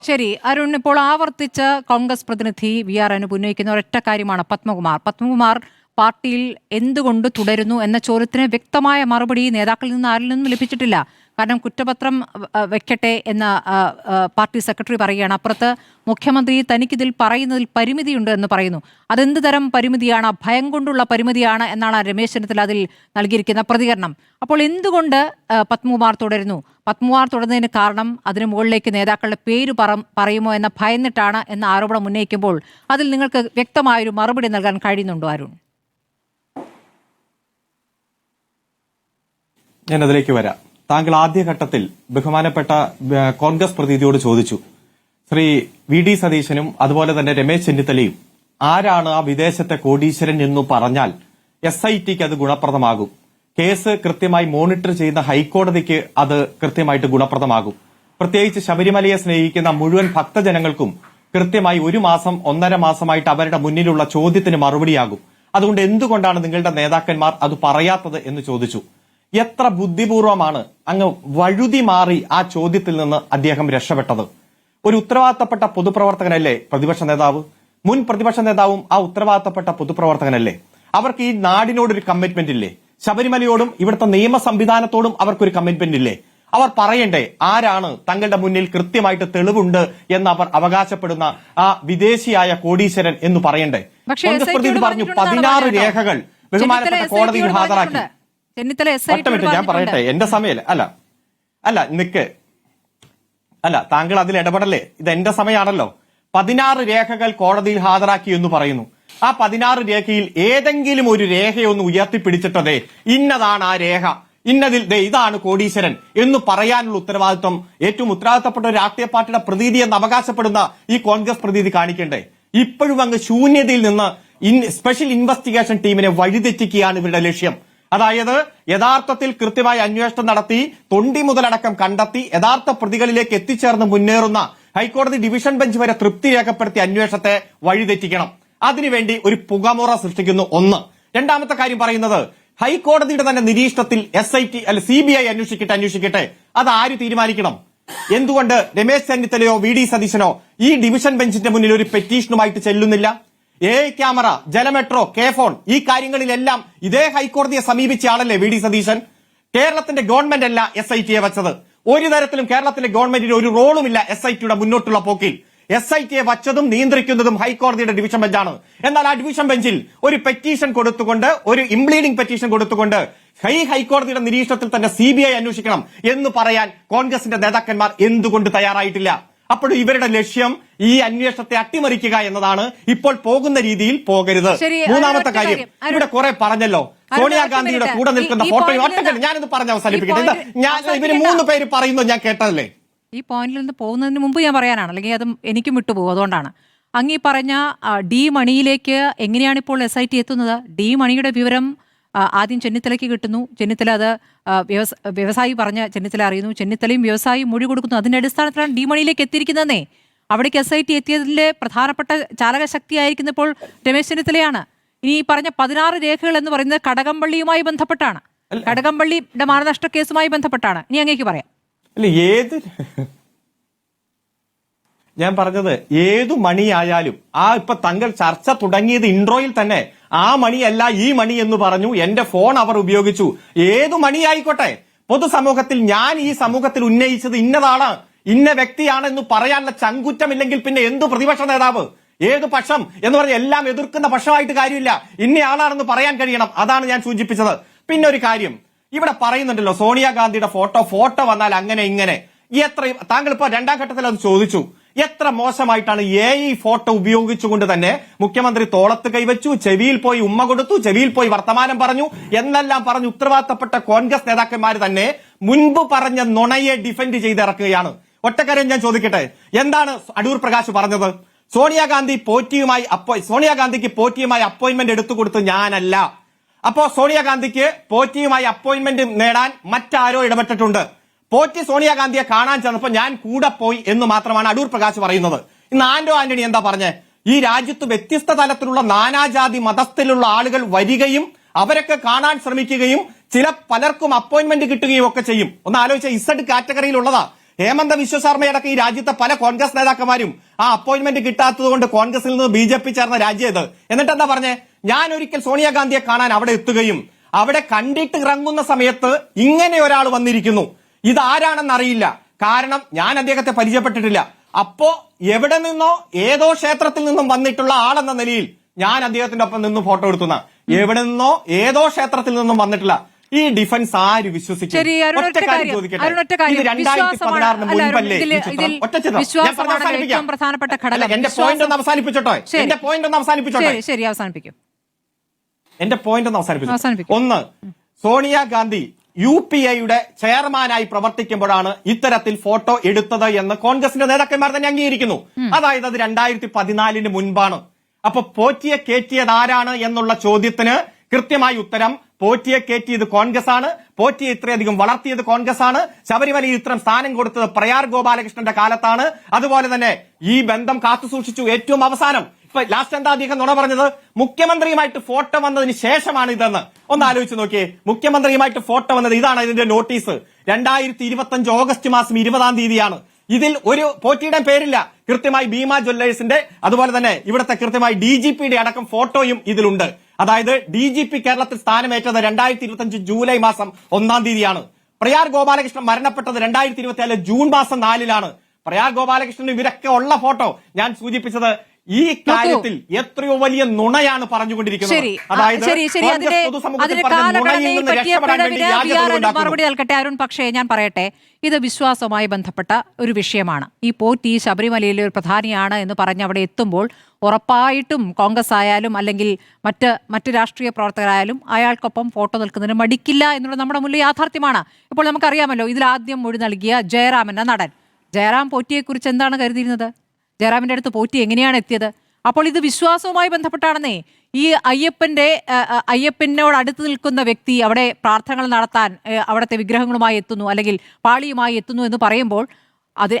ശരി അരുൺ, ഇപ്പോൾ ആവർത്തിച്ച് കോൺഗ്രസ് പ്രതിനിധി വി.ആർ. അനൂപ് ഉന്നയിക്കുന്ന ഒരൊറ്റ കാര്യമാണ് പത്മകുമാർ പാർട്ടിയിൽ എന്തുകൊണ്ട് തുടരുന്നു എന്ന ചോദ്യത്തിന് വ്യക്തമായ മറുപടി നേതാക്കളിൽ നിന്ന് ആരിൽ നിന്നും ലഭിച്ചിട്ടില്ല. കാരണം കുറ്റപത്രം വെക്കട്ടെ എന്ന പാർട്ടി സെക്രട്ടറി പറയുകയാണ്. അപ്പുറത്ത് മുഖ്യമന്ത്രി തനിക്കിതിൽ പറയുന്നതിൽ പരിമിതിയുണ്ട് എന്ന് പറയുന്നു. അതെന്ത് തരം പരിമിതിയാണ്? ഭയം കൊണ്ടുള്ള പരിമിതിയാണ് എന്നാണ് രമേശ് ചെന്നിത്തല അതിൽ നൽകിയിരിക്കുന്ന പ്രതികരണം. അപ്പോൾ എന്തുകൊണ്ട് പത്മകുമാർ തുടരുന്നു? പത്മകുമാർ തുടരുന്നതിന് കാരണം അതിനു മുകളിലേക്ക് നേതാക്കളുടെ പേര് പറയുമോ എന്ന ഭയന്നിട്ടാണ് എന്ന ആരോപണം ഉന്നയിക്കുമ്പോൾ അതിൽ നിങ്ങൾക്ക് വ്യക്തമായൊരു മറുപടി നൽകാൻ കഴിയുന്നുണ്ടോ അരുൺ? ഞാൻ അതിലേക്ക് വരാം. താങ്കൾ ആദ്യഘട്ടത്തിൽ ബഹുമാനപ്പെട്ട കോൺഗ്രസ് പ്രതിനിധിയോട് ചോദിച്ചു, ശ്രീ വി.ഡി. സതീശനും അതുപോലെ തന്നെ രമേശ് ചെന്നിത്തലയും ആരാണ് ആ വിദേശത്തെ കോടീശ്വരൻ എന്ന് പറഞ്ഞാൽ SITക്ക് അത് ഗുണപ്രദമാകും, കേസ് കൃത്യമായി മോണിറ്റർ ചെയ്യുന്ന ഹൈക്കോടതിക്ക് അത് കൃത്യമായിട്ട് ഗുണപ്രദമാകും, പ്രത്യേകിച്ച് ശബരിമലയെ സ്നേഹിക്കുന്ന മുഴുവൻ ഭക്തജനങ്ങൾക്കും കൃത്യമായി 1 മാസം 1.5 മാസമായിട്ട് അവരുടെ മുന്നിലുള്ള ചോദ്യത്തിന് മറുപടിയാകും. അതുകൊണ്ട് എന്തുകൊണ്ടാണ് നിങ്ങളുടെ നേതാക്കന്മാർ അത് പറയാത്തത് എന്ന് ചോദിച്ചു. എത്ര ബുദ്ധിപൂർവമാണ് അങ്ങ് വഴുതി മാറി ആ ചോദ്യത്തിൽ നിന്ന് അദ്ദേഹം രക്ഷപ്പെട്ടത്. ഒരു ഉത്തരവാദിത്തപ്പെട്ട പൊതുപ്രവർത്തകനല്ലേ പ്രതിപക്ഷ നേതാവ്? മുൻ പ്രതിപക്ഷ നേതാവും ആ ഉത്തരവാദിത്തപ്പെട്ട പൊതുപ്രവർത്തകനല്ലേ? അവർക്ക് ഈ നാടിനോടൊരു കമ്മിറ്റ്മെന്റ് ഇല്ലേ? ശബരിമലയോടും ഇവിടുത്തെ നിയമ സംവിധാനത്തോടും അവർക്കൊരു കമ്മിറ്റ്മെന്റ് ഇല്ലേ? അവർ പറയണ്ടേ ആരാണ് തങ്ങളുടെ മുന്നിൽ കൃത്യമായിട്ട് തെളിവുണ്ട് എന്ന് അവർ അവകാശപ്പെടുന്ന ആ വിദേശിയായ കോടീശ്വരൻ എന്ന് പറയണ്ടേ? കോൺഗ്രസ് പ്രതിനിധി പറഞ്ഞു 16 രേഖകൾ ബഹുമാനപ്പെട്ട കോടതിയിൽ ഹാജരാക്കി. ഞാൻ പറയട്ടെ, എന്റെ സമയമല്ല അല്ല താങ്കൾ അതിൽ ഇടപെടല്ലേ? ഇത് എന്റെ സമയമാണല്ലോ. 16 രേഖകൾ കോടതിയിൽ ഹാജരാക്കി എന്ന് പറയുന്നു. ആ 16 രേഖയിൽ ഏതെങ്കിലും ഒരു രേഖയൊന്ന് ഉയർത്തിപ്പിടിച്ചിട്ടതേ ഇന്നതാണ് ആ രേഖ, ഇന്നതിൽ ഇതാണ് കോടീശ്വരൻ എന്ന് പറയാനുള്ള ഉത്തരവാദിത്വം ഏറ്റവും ഉത്തരവാദിത്തപ്പെട്ട ഒരു രാഷ്ട്രീയ പാർട്ടിയുടെ പ്രതിനിധി എന്ന് അവകാശപ്പെടുന്ന ഈ കോൺഗ്രസ് പ്രതിനിധി കാണിക്കണ്ടേ? ഇപ്പോഴും അങ്ങ് ശൂന്യതയിൽ നിന്ന് സ്പെഷ്യൽ ഇൻവെസ്റ്റിഗേഷൻ ടീമിനെ വഴിതെറ്റിക്കുകയാണ് ഇവരുടെ ലക്ഷ്യം. അതായത് യഥാർത്ഥത്തിൽ കൃത്യമായി അന്വേഷണം നടത്തി തൊണ്ടി മുതലടക്കം കണ്ടെത്തി യഥാർത്ഥ പ്രതികളിലേക്ക് എത്തിച്ചേർന്ന് മുന്നേറുന്ന ഹൈക്കോടതി ഡിവിഷൻ ബെഞ്ച് വരെ തൃപ്തി രേഖപ്പെടുത്തിയ അന്വേഷണത്തെ വഴിതെറ്റിക്കണം. അതിനുവേണ്ടി ഒരു പുകമുറ സൃഷ്ടിക്കുന്നു. ഒന്ന്. രണ്ടാമത്തെ കാര്യം പറയുന്നത് ഹൈക്കോടതിയുടെ തന്നെ നിരീക്ഷണത്തിൽ SIT അല്ല CBI അന്വേഷിക്കട്ടെ. അത് ആര് തീരുമാനിക്കണം? എന്തുകൊണ്ട് രമേശ് ചെന്നിത്തലയോ വി.ഡി. സതീശനോ ഈ ഡിവിഷൻ ബെഞ്ചിന്റെ മുന്നിൽ ഒരു പെറ്റീഷനുമായിട്ട് ചെല്ലുന്നില്ല? ക്യാമറ, ജലമെട്രോ, ഫോൺ, ഈ കാര്യങ്ങളിലെല്ലാം ഇതേ ഹൈക്കോടതിയെ സമീപിച്ച ആളല്ലേ വി.ഡി. സതീശൻ? കേരളത്തിന്റെ ഗവൺമെന്റ് അല്ല SITയെ വച്ചത്. ഒരു തരത്തിലും കേരളത്തിലെ ഗവൺമെന്റിന് ഒരു റോളുമില്ല SITയുടെ മുന്നോട്ടുള്ള പോക്കിൽ. SITയെ വച്ചതും നിയന്ത്രിക്കുന്നതും ഹൈക്കോടതിയുടെ ഡിവിഷൻ ബെഞ്ചാണ്. എന്നാൽ ആ ഡിവിഷൻ ബെഞ്ചിൽ ഒരു പെറ്റീഷൻ കൊടുത്തുകൊണ്ട്, ഒരു ഇംപ്ലീഡിംഗ് പെറ്റീഷൻ കൊടുത്തുകൊണ്ട് ഹൈക്കോടതിയുടെ നിരീക്ഷണത്തിൽ തന്നെ CBI അന്വേഷിക്കണം എന്ന് പറയാൻ കോൺഗ്രസിന്റെ നേതാക്കന്മാർ എന്തുകൊണ്ട് തയ്യാറായിട്ടില്ല? അപ്പോൾ ഇവരുടെ ലക്ഷ്യം ഈ അന്വേഷണത്തെ അട്ടിമറിക്കുക എന്നതാണ്. ഇപ്പോൾ പോകുന്ന രീതിയിൽ പോകരുത്. മൂന്നാമത്തെ കാര്യം, ഇവിടെ കുറെ പറഞ്ഞല്ലോ സോണിയാഗാന്ധിയുടെ കൂടെ നിൽക്കുന്ന ഫോട്ടോ. ഞാനിത് പറഞ്ഞ് അവസാനിപ്പിക്കട്ടെ. ഇവര് 3 പേര് പറയുന്നത് ഞാൻ കേട്ടതല്ലേ? ഈ പോയിന്റിൽ നിന്ന് പോകുന്നതിന് മുമ്പ് ഞാൻ പറയാനാണ്, അല്ലെങ്കിൽ അത് എനിക്കും വിട്ടുപോകും. അതുകൊണ്ടാണ് അങ്ങീ പറഞ്ഞ ഡി മണിയിലേക്ക് എങ്ങനെയാണ് ഇപ്പോൾ SIT എത്തുന്നത്? ഡി മണിയുടെ വിവരം ആദ്യം ചെന്നിത്തലയ്ക്ക് കിട്ടുന്നു. ചെന്നിത്തല അത് വ്യവസായി പറഞ്ഞ് ചെന്നിത്തല അറിയുന്നു. ചെന്നിത്തലയും വ്യവസായി മൊഴി കൊടുക്കുന്നു. അതിന്റെ അടിസ്ഥാനത്തിലാണ് ഡി മണിയിലേക്ക് എത്തിയിരിക്കുന്നതെന്നേ. അവിടേക്ക് SIT എത്തിയതിലെ പ്രധാനപ്പെട്ട ചാലകശക്തി ആയിരിക്കുന്നപ്പോൾ രമേശ് ചെന്നിത്തലയാണ്. ഇനി ഈ പറഞ്ഞ 16 രേഖകൾ എന്ന് പറയുന്നത് കടകംപള്ളിയുമായി ബന്ധപ്പെട്ടാണ്, കടകംപള്ളിയുടെ മാനനഷ്ട കേസുമായി ബന്ധപ്പെട്ടാണ്. ഇനി അങ്ങേക്ക് പറയാം. ഞാൻ പറഞ്ഞത് ഏതു മണിയായാലും ഇപ്പൊ തങ്ങൾ ചർച്ച തുടങ്ങിയത് ഇൻട്രോയിൽ തന്നെ ആ മണിയല്ല ഈ മണി എന്ന് പറഞ്ഞു. എന്റെ ഫോൺ അവർ ഉപയോഗിച്ചു. ഏതു മണിയായിക്കോട്ടെ, പൊതുസമൂഹത്തിൽ ഞാൻ ഈ സമൂഹത്തിൽ ഉന്നയിച്ചത് ഇന്നതാണ്, ഇന്ന വ്യക്തിയാണ് എന്ന് പറയാനുള്ള ചങ്കുറ്റമില്ലെങ്കിൽ പിന്നെ എന്തു പ്രതിപക്ഷ നേതാവ്? ഏതു പക്ഷം എന്ന് പറഞ്ഞ് എല്ലാം എതിർക്കുന്ന പക്ഷമായിട്ട് കാര്യമില്ല. ഇന്നയാളാണെന്ന് പറയാൻ കഴിയണം. അതാണ് ഞാൻ സൂചിപ്പിച്ചത്. പിന്നെ ഒരു കാര്യം ഇവിടെ പറയുന്നുണ്ടല്ലോ, സോണിയാഗാന്ധിയുടെ ഫോട്ടോ വന്നാൽ അങ്ങനെ ഇങ്ങനെ. താങ്കൾ ഇപ്പൊ 2ാം ഘട്ടത്തിൽ അത് ചോദിച്ചു. എത്ര മോശമായിട്ടാണ് AI ഫോട്ടോ ഉപയോഗിച്ചുകൊണ്ട് തന്നെ മുഖ്യമന്ത്രി തോളത്ത് കൈവച്ചു, ചെവിയിൽ പോയി ഉമ്മ കൊടുത്തു, ചെവിയിൽ പോയി വർത്തമാനം പറഞ്ഞു എന്നെല്ലാം പറഞ്ഞ് ഉത്തരവാദിത്തപ്പെട്ട കോൺഗ്രസ് നേതാക്കന്മാർ തന്നെ മുൻപ് പറഞ്ഞ നുണയെ ഡിഫെൻഡ് ചെയ്തിറക്കുകയാണ്. ഒറ്റക്കാര്യം ഞാൻ ചോദിക്കട്ടെ, എന്താണ് അടൂർ പ്രകാശ് പറഞ്ഞത്? സോണിയാഗാന്ധിക്ക് പോറ്റിയുമായി അപ്പോയിന്റ്മെന്റ് എടുത്തു കൊടുത്ത് ഞാനല്ല. അപ്പോ സോണിയാഗാന്ധിക്ക് പോറ്റിയുമായി അപ്പോയിന്റ്മെന്റ് നേടാൻ മറ്റാരോ ഇടപെട്ടിട്ടുണ്ട്. പോറ്റി സോണിയാഗാന്ധിയെ കാണാൻ ചെന്നപ്പോൾ ഞാൻ കൂടെ പോയി എന്ന് മാത്രമാണ് അടൂർ പ്രകാശ് പറയുന്നത്. ഇന്ന് ആന്റണി എന്താ പറഞ്ഞേ? ഈ രാജ്യത്ത് വ്യത്യസ്ത തലത്തിലുള്ള നാനാജാതി മതസ്ഥിലുള്ള ആളുകൾ വരികയും അവരൊക്കെ കാണാൻ ശ്രമിക്കുകയും പലർക്കും അപ്പോയിന്റ്മെന്റ് കിട്ടുകയും ഒക്കെ ചെയ്യും. ഒന്ന് ആലോചിച്ച, ഇസഡ് കാറ്റഗറിയിലുള്ളതാ ഹേമന്ത വിശ്വ ശർമ്മയടക്കം ഈ രാജ്യത്തെ പല കോൺഗ്രസ് നേതാക്കന്മാരും ആ അപ്പോയിന്റ്മെന്റ് കിട്ടാത്തത് കൊണ്ട് കോൺഗ്രസിൽ നിന്ന് BJP ചേർന്ന രാജ്യം ഇത്. എന്നിട്ട് എന്താ പറഞ്ഞേ, ഞാൻ ഒരിക്കൽ സോണിയാഗാന്ധിയെ കാണാൻ അവിടെ എത്തുകയും അവിടെ കണ്ടിട്ട് ഇറങ്ങുന്ന സമയത്ത് ഇങ്ങനെ ഒരാൾ വന്നിരിക്കുന്നു, ഇതാരാണെന്ന് അറിയില്ല, കാരണം ഞാൻ അദ്ദേഹത്തെ പരിചയപ്പെട്ടിട്ടില്ല. അപ്പോ എവിടെ നിന്നോ ഏതോ ക്ഷേത്രത്തിൽ നിന്നും വന്നിട്ടുള്ള ആളെന്ന നിലയിൽ ഞാൻ അദ്ദേഹത്തിന്റെ ഒപ്പം നിന്ന് ഫോട്ടോ എടുത്തുന്ന, എവിടെ നിന്നോ ഏതോ ക്ഷേത്രത്തിൽ നിന്നും വന്നിട്ടില്ല. ഈ ഡിഫൻസ് ആര് വിശ്വസിക്കും? ഒറ്റ കാര്യം ചോദിക്കട്ടെ, ഇത് 2016 മുൻപല്ലേ ഈ ചിത്രം? ഒറ്റ ചിത്രം ഞാൻ പറഞ്ഞ് അവസാനിപ്പിക്കാം. എന്റെ പോയിന്റ് ഒന്ന് അവസാനിപ്പിച്ചോട്ടെ, എന്റെ പോയിന്റ് ഒന്ന് അവസാനിപ്പിച്ചോട്ടെ. ശരി, അവസാനിപ്പിക്കും. എന്റെ പോയിന്റ് ഒന്ന് അവസാനിപ്പിച്ചു. ഒന്ന്, സോണിയാഗാന്ധി UPIയുടെ ചെയർമാനായി പ്രവർത്തിക്കുമ്പോഴാണ് ഇത്തരത്തിൽ ഫോട്ടോ എടുത്തത് എന്ന് കോൺഗ്രസിന്റെ നേതാക്കന്മാർ തന്നെ അംഗീകരിക്കുന്നു. അതായത് അത് 2014 മുൻപാണ്. അപ്പൊ പോറ്റിയെ കയറ്റിയത് ആരാണ് എന്നുള്ള ചോദ്യത്തിന് കൃത്യമായ ഉത്തരം, പോറ്റിയെ കയറ്റിയത് കോൺഗ്രസ് ആണ്, പോറ്റിയെ ഇത്രയധികം വളർത്തിയത് കോൺഗ്രസ് ആണ്, ശബരിമലയിൽ ഇത്തരം സ്ഥാനം കൊടുത്തത് പ്രയാർ ഗോപാലകൃഷ്ണന്റെ കാലത്താണ്. അതുപോലെ തന്നെ ഈ ബന്ധം കാത്തുസൂക്ഷിച്ചു. ഏറ്റവും അവസാനം ഇപ്പൊ ലാസ്റ്റ് എന്താ അദ്ദേഹം നുണ പറഞ്ഞത്, മുഖ്യമന്ത്രിയുമായിട്ട് ഫോട്ടോ വന്നതിന് ശേഷമാണ് ഇതെന്ന്. ഒന്ന് ആലോചിച്ച് നോക്കിയേ, മുഖ്യമന്ത്രിയുമായിട്ട് ഫോട്ടോ വന്നത് ഇതാണ്. ഇതിന്റെ നോട്ടീസ് 2025 ഓഗസ്റ്റ് മാസം 20-ാം തീയതിയാണ്. ഇതിൽ ഒരു പോറ്റിയുടെ പേരില്ല, കൃത്യമായി ഭീമ ജ്വല്ലേഴ്സിന്റെ അതുപോലെ തന്നെ ഇവിടുത്തെ കൃത്യമായി DGPയുടെ അടക്കം ഫോട്ടോയും ഇതിലുണ്ട്. അതായത് DGP കേരളത്തിൽ സ്ഥാനമേറ്റത് 2025 ജൂലൈ മാസം 1-ാം തീയതിയാണ്. പ്രയാർ ഗോപാലകൃഷ്ണൻ മരണപ്പെട്ടത് 2024 ജൂൺ മാസം 4-ലാണ്. പ്രയാർ ഗോപാലകൃഷ്ണൻ ഇവരൊക്കെ ഉള്ള ഫോട്ടോ ഞാൻ സൂചിപ്പിച്ചത് ഈ കാര്യത്തിൽ എത്രയോ വലിയ നുണയാണ് പറഞ്ഞുകൊണ്ടിരിക്കുന്നത്. മറുപടി നൽകട്ടെ അരുൺ. പക്ഷേ ഞാൻ പറയട്ടെ, ഇത് വിശ്വാസവുമായി ബന്ധപ്പെട്ട ഒരു വിഷയമാണ്. ഈ പോറ്റി ശബരിമലയിലെ ഒരു പ്രധാനിയാണ് എന്ന് പറഞ്ഞ് അവിടെ എത്തുമ്പോൾ ഉറപ്പായിട്ടും കോൺഗ്രസ് ആയാലും അല്ലെങ്കിൽ മറ്റ് രാഷ്ട്രീയ പ്രവർത്തകരായാലും അയാൾക്കൊപ്പം ഫോട്ടോ നിൽക്കുന്നതിന് മടിക്കില്ല എന്നുള്ളത് നമ്മുടെ മുന്നിൽ യാഥാർത്ഥ്യമാണ്. ഇപ്പോൾ നമുക്കറിയാമല്ലോ, ഇതിൽ ആദ്യം മൊഴി നൽകിയ ജയറാം എന്ന നടൻ. ജയറാം പോറ്റിയെക്കുറിച്ച് എന്താണ് കരുതിയിരുന്നത്? ജയറാമിന്റെ അടുത്ത് പോറ്റി എങ്ങനെയാണ് എത്തിയത്? അപ്പോൾ ഇത് വിശ്വാസവുമായി ബന്ധപ്പെട്ടാണെന്നേ. ഈ അയ്യപ്പനോട് അടുത്ത് നിൽക്കുന്ന വ്യക്തി അവിടെ പ്രാർത്ഥനകൾ നടത്താൻ അവിടുത്തെ വിഗ്രഹങ്ങളുമായി എത്തുന്നു അല്ലെങ്കിൽ പാളിയുമായി എത്തുന്നു എന്ന് പറയുമ്പോൾ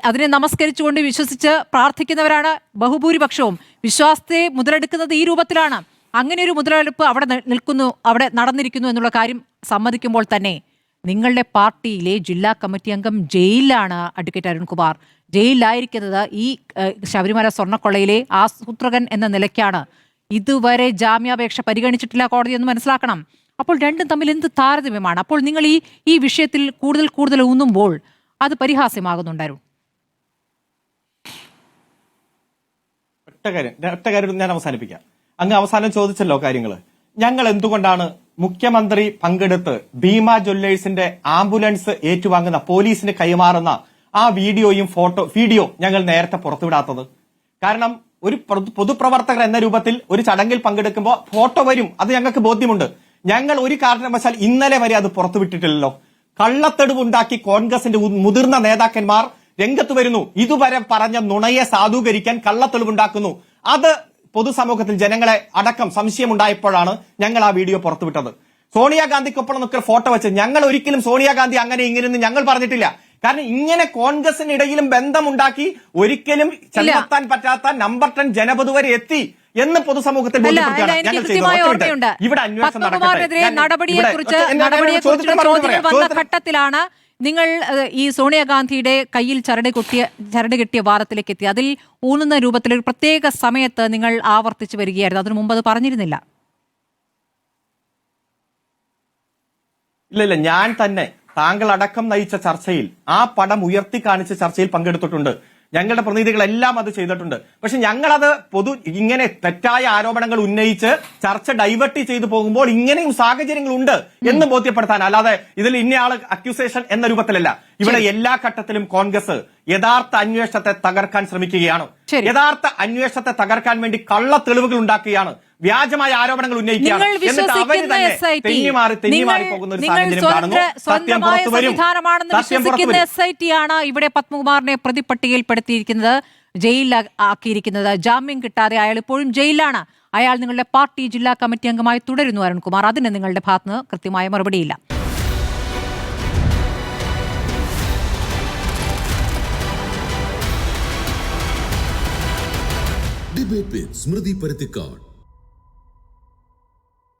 അതിനെ നമസ്കരിച്ചുകൊണ്ട് വിശ്വസിച്ച് പ്രാർത്ഥിക്കുന്നവരാണ് ബഹുഭൂരിപക്ഷവും. വിശ്വാസത്തെ മുതലെടുക്കുന്നത് ഈ രൂപത്തിലാണ്. അങ്ങനെ ഒരു മുതലെടുപ്പ് അവിടെ നടന്നിരിക്കുന്നു എന്നുള്ള കാര്യം സമ്മതിക്കുമ്പോൾ തന്നെ നിങ്ങളുടെ പാർട്ടിയിലെ ജില്ലാ കമ്മിറ്റി അംഗം ജയിലിലാണ്. അഡ്വക്കേറ്റ് അരുൺകുമാർ ജയിലിലായിരിക്കുന്നത് ഈ ശബരിമല സ്വർണ്ണക്കൊള്ളയിലെ ആസൂത്രകൻ എന്ന നിലയ്ക്കാണ്. ഇതുവരെ ജാമ്യാപേക്ഷ പരിഗണിച്ചിട്ടില്ല കോടതി എന്ന് മനസ്സിലാക്കണം. അപ്പോൾ രണ്ടും തമ്മിൽ എന്ത് താരതമ്യമാണ്? അപ്പോൾ നിങ്ങൾ ഈ വിഷയത്തിൽ കൂടുതൽ ഊന്നുമ്പോൾ അത് പരിഹാസ്യമാകുന്നുണ്ടായിരുന്നു. ഒറ്റ കാര്യം ഞാൻ അവസാനിപ്പിക്കാം. അങ്ങ് അവസാനം ചോദിച്ചല്ലോ കാര്യങ്ങള്. ഞങ്ങൾ എന്തുകൊണ്ടാണ് മുഖ്യമന്ത്രി പങ്കെടുത്ത് ഭീമ ജ്വല്ലേഴ്സിന്റെ ആംബുലൻസ് ഏറ്റുവാങ്ങുന്ന പോലീസിന് കൈമാറുന്ന ആ വീഡിയോ ഞങ്ങൾ നേരത്തെ പുറത്തുവിടാത്തത്? കാരണം ഒരു പൊതുപ്രവർത്തകർ എന്ന രൂപത്തിൽ ഒരു ചടങ്ങിൽ പങ്കെടുക്കുമ്പോൾ ഫോട്ടോ വരും, അത് ഞങ്ങൾക്ക് ബോധ്യമുണ്ട്. ഞങ്ങൾ ഒരു കാരണവശാൽ ഇന്നലെ വരെ അത് പുറത്തുവിട്ടിട്ടില്ലല്ലോ. കള്ളത്തെളിവുണ്ടാക്കി കോൺഗ്രസിന്റെ മുതിർന്ന നേതാക്കന്മാർ രംഗത്ത് വരുന്നു. ഇതുവരെ പറഞ്ഞ നുണയെ സാധൂകരിക്കാൻ കള്ളത്തെളിവുണ്ടാക്കുന്നു. അത് പൊതുസമൂഹത്തിൽ ജനങ്ങളെ അടക്കം സംശയമുണ്ടായപ്പോഴാണ് ഞങ്ങൾ ആ വീഡിയോ പുറത്തുവിട്ടത്. സോണിയാഗാന്ധിക്കൊപ്പം നിൽക്കുന്ന ഫോട്ടോ വെച്ച് ഞങ്ങൾ ഒരിക്കലും സോണിയാഗാന്ധി അങ്ങനെ ഇങ്ങനെയൊന്നും ഞങ്ങൾ പറഞ്ഞിട്ടില്ല. കാരണം ഇങ്ങനെ കോൺഗ്രസിനിടയിലും ബന്ധമുണ്ടാക്കി ഒരിക്കലും ചെന്നെത്താൻ പറ്റാത്ത നമ്പർ 10 ജനപദ് വരെ എത്തി എന്ന് പൊതുസമൂഹത്തിൽ ബോധ്യപ്പെടുത്തുകയാണ് ഞങ്ങൾ ചെയ്തത്. ഇവിടെ അന്വേഷണം ഘട്ടത്തിലാണ് നിങ്ങൾ ഈ സോണിയാഗാന്ധിയുടെ കയ്യിൽ ചരട് കെട്ടിയ വാദത്തിലേക്ക് എത്തി. അതിൽ ഊന്നുന്ന രൂപത്തിൽ ഒരു പ്രത്യേക സമയത്ത് നിങ്ങൾ ആവർത്തിച്ചു വരികയായിരുന്നു. അതിനു മുമ്പ് അത് പറഞ്ഞിരുന്നില്ല. ഇല്ല, ഞാൻ തന്നെ താങ്കൾ അടക്കം നയിച്ച ചർച്ചയിൽ ആ പടം ഉയർത്തി കാണിച്ച ചർച്ചയിൽ പങ്കെടുത്തിട്ടുണ്ട്. ഞങ്ങളുടെ പ്രതിനിധികളെല്ലാം അത് ചെയ്തിട്ടുണ്ട്. പക്ഷെ ഞങ്ങളത് ഇങ്ങനെ തെറ്റായ ആരോപണങ്ങൾ ഉന്നയിച്ച് ചർച്ച ഡൈവേർട്ട് ചെയ്തു പോകുമ്പോൾ ഇങ്ങനെയും സാഹചര്യങ്ങളുണ്ട് എന്ന് ബോധ്യപ്പെടുത്താൻ, അല്ലാതെ ഇതിൽ ഇന്നയാള് അക്യൂസേഷൻ എന്ന രൂപത്തിലല്ല. ഇവിടെ എല്ലാ ഘട്ടത്തിലും കോൺഗ്രസ് യഥാർത്ഥ അന്വേഷണത്തെ തകർക്കാൻ ശ്രമിക്കുകയാണ്. യഥാർത്ഥ അന്വേഷണത്തെ തകർക്കാൻ വേണ്ടി കള്ള തെളിവുകൾ ഉണ്ടാക്കുകയാണ്, വ്യാജമായ ആരോപണങ്ങൾ ഉന്നയിക്കുകയാണ്. എന്നിട്ട് അവര് തന്നെ തെന്നിമാറി പോകുന്ന ഒരു സാഹചര്യം കാണുന്നു. സത്യം പുറത്തു വരും. SIT ആണ് ഇവിടെ പത്മകുമാറിനെ പ്രതിപട്ടികയിൽപ്പെടുത്തിയിരിക്കുന്നത്, ജയിലിലാക്കിയിരിക്കുന്നത്. ജാമ്യം കിട്ടാതെ അയാൾ ഇപ്പോഴും ജയിലിലാണ്. അയാൾ നിങ്ങളുടെ പാർട്ടി ജില്ലാ കമ്മിറ്റി അംഗമായി തുടരുന്നു. അരുൺകുമാർ, അതിന് നിങ്ങളുടെ ഭാഗത്തുനിന്ന് കൃത്യമായ മറുപടിയില്ല. ഡിബേറ്റ് വിത്ത് സ്മൃതി പരുത്തിക്കാട്.